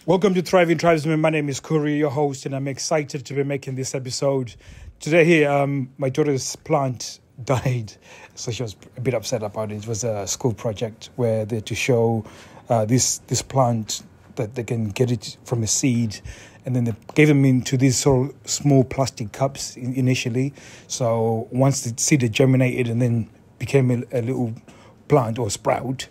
Welcome to Thriving Tribesmen. My name is Kuri, your host, and I'm excited to be making this episode. Today here, my daughter's plant died, so she was a bit upset about it. It was a school project where they had to show this plant that they can get it from a seed, and then they gave them into these sort of small plastic cups initially. So once the seed had germinated and then became a little plant or sprout,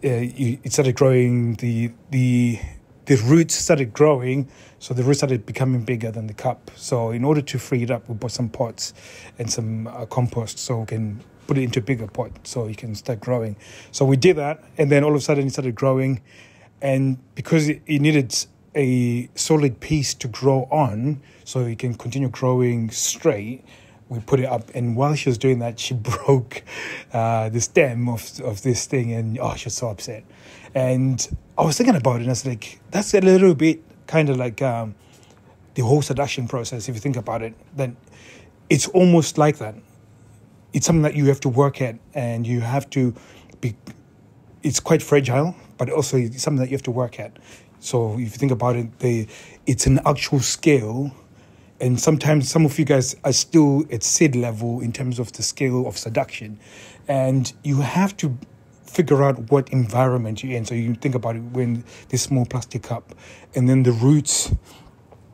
it started growing. The roots started growing, so the roots started becoming bigger than the cup. So in order to free it up, we bought some pots and some compost, so we can put it into a bigger pot so it can start growing. So we did that, and then all of a sudden it started growing, and because it needed a solid piece to grow on, so it can continue growing straight, we put it up. And while she was doing that, she broke the stem of this thing, and she was so upset. And I was thinking about it, and I was like, that's a little bit kind of like the whole seduction process. If you think about it, then it's almost like that. It's something that you have to work at, and you have to be. It's quite fragile, but also it's something that you have to work at. So if you think about it, it's an actual skill. And sometimes some of you guys are still at seed level in terms of the scale of seduction. And you have to figure out what environment you're in. So you think about it when this small plastic cup, and then the roots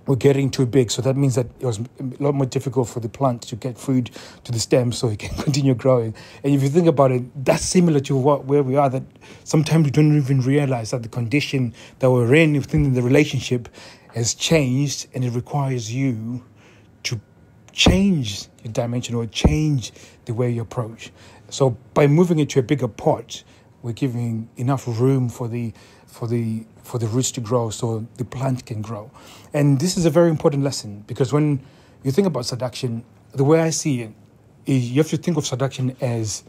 were getting too big. So that means that it was a lot more difficult for the plant to get food to the stem so it can continue growing. And if you think about it, that's similar to where we are, that sometimes we don't even realize that the condition that we're in within the relationship has changed, and it requires you to change your dimension or change the way you approach. So by moving it to a bigger pot, we're giving enough room for the roots to grow so the plant can grow. And this is a very important lesson, because when you think about seduction, the way I see it is you have to think of seduction as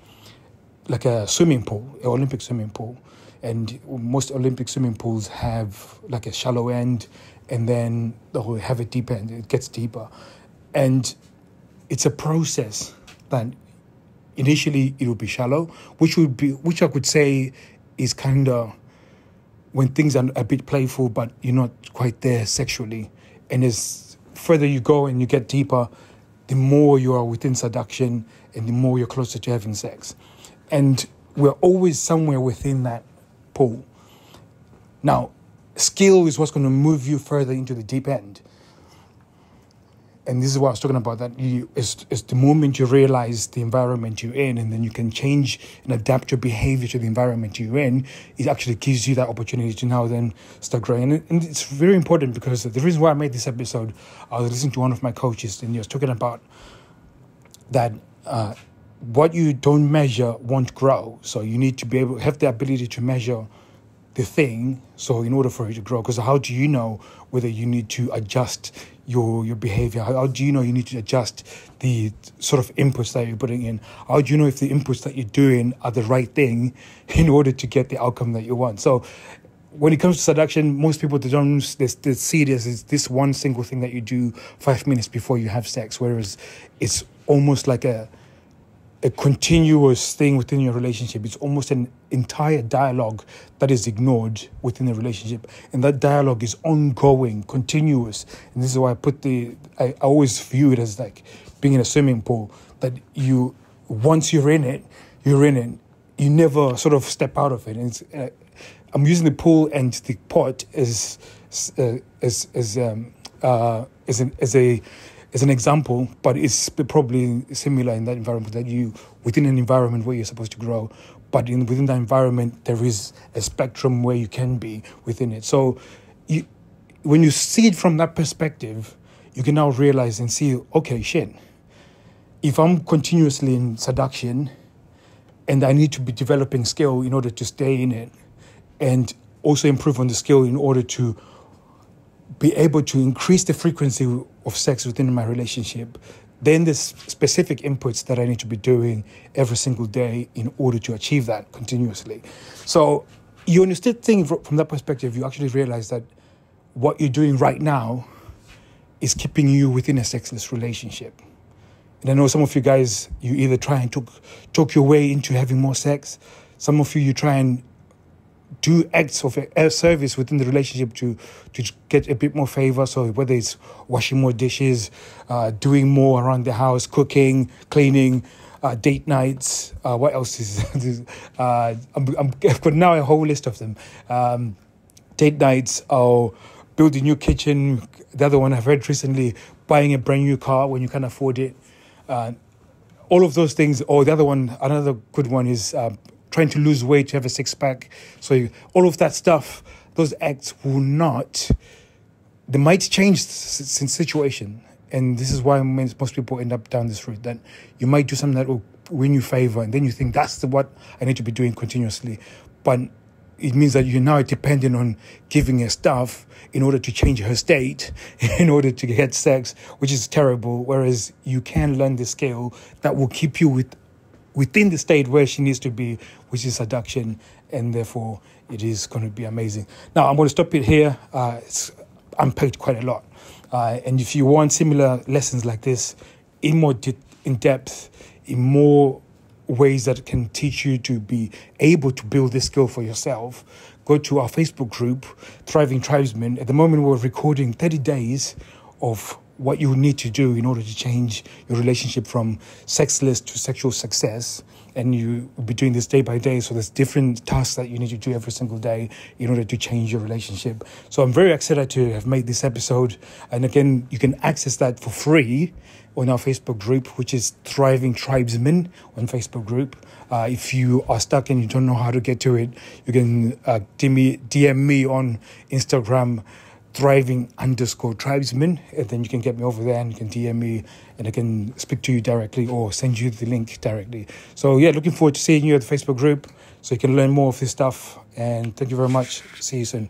like a swimming pool, an Olympic swimming pool. And most Olympic swimming pools have like a shallow end, and then they'll have a deep end. It gets deeper. And it's a process that initially it will be shallow, which I could say is kind of when things are a bit playful, but you're not quite there sexually. And as further you go and you get deeper, the more you are within seduction and the more you're closer to having sex. And we're always somewhere within that pool. Now, skill is what's going to move you further into the deep end. And this is what I was talking about, that it's the moment you realize the environment you're in, and then you can change and adapt your behavior to the environment you're in, it actually gives you that opportunity to now then start growing. And it's very important, because the reason why I made this episode, I was listening to one of my coaches, and he was talking about that what you don't measure won't grow. So you need to be able to have the ability to measure the thing, so in order for it to grow. Because how do you know whether you need to adjust your behavior? How do you know you need to adjust the sort of inputs that you're putting in? How do you know if the inputs that you're doing are the right thing in order to get the outcome that you want? So when it comes to seduction, most people, they see it as this one single thing that you do 5 minutes before you have sex, whereas it's almost like a continuous thing within your relationship. It's almost an entire dialogue that is ignored within the relationship. And that dialogue is ongoing, continuous. And this is why I always view it as like being in a swimming pool, that once you're in it. You never sort of step out of it. And it's, I'm using the pool and the pot as an example, but it's probably similar in that environment, that you within an environment where you're supposed to grow, but within that environment there is a spectrum where you can be within it. So when you see it from that perspective, you can now realize and see, okay, shit, if I'm continuously in seduction and I need to be developing skill in order to stay in it, and also improve on the skill in order to be able to increase the frequency of sex within my relationship, then there's specific inputs that I need to be doing every single day in order to achieve that continuously. So you understand things from that perspective, you actually realize that what you're doing right now is keeping you within a sexless relationship. And I know some of you guys, you either try and talk your way into having more sex. Some of you try and do acts of service within the relationship to get a bit more favor. So whether it's washing more dishes, doing more around the house, cooking, cleaning, date nights. What else is? I've got now a whole list of them. Date nights, or build a new kitchen. The other one I've read recently, buying a brand new car when you can afford it. All of those things. Or the other one, another good one is trying to lose weight to have a six-pack. So all of that stuff, those acts will not, they might change the situation. And this is why most people end up down this route, that you might do something that will win you favor, and then you think that's what I need to be doing continuously. But it means that you're now dependent on giving her stuff in order to change her state, in order to get sex, which is terrible. Whereas you can learn the skill that will keep you within the state where she needs to be, which is seduction, and therefore it is going to be amazing. Now, I'm going to stop it here. It's unpacked quite a lot. And if you want similar lessons like this, in more in depth, in more ways that can teach you to be able to build this skill for yourself, go to our Facebook group, Thriving Tribesmen. At the moment, we're recording 30 days of what you need to do in order to change your relationship from sexless to sexual success. And you will be doing this day by day. So there's different tasks that you need to do every single day in order to change your relationship. So I'm very excited to have made this episode. And again, you can access that for free on our Facebook group, which is Thriving Tribesmen on Facebook group. If you are stuck and you don't know how to get to it, you can DM me on Instagram, Thriving_Tribesmen, and then you can get me over there and you can DM me and I can speak to you directly or send you the link directly. So yeah, looking forward to seeing you at the Facebook group so you can learn more of this stuff. And thank you very much. See you soon.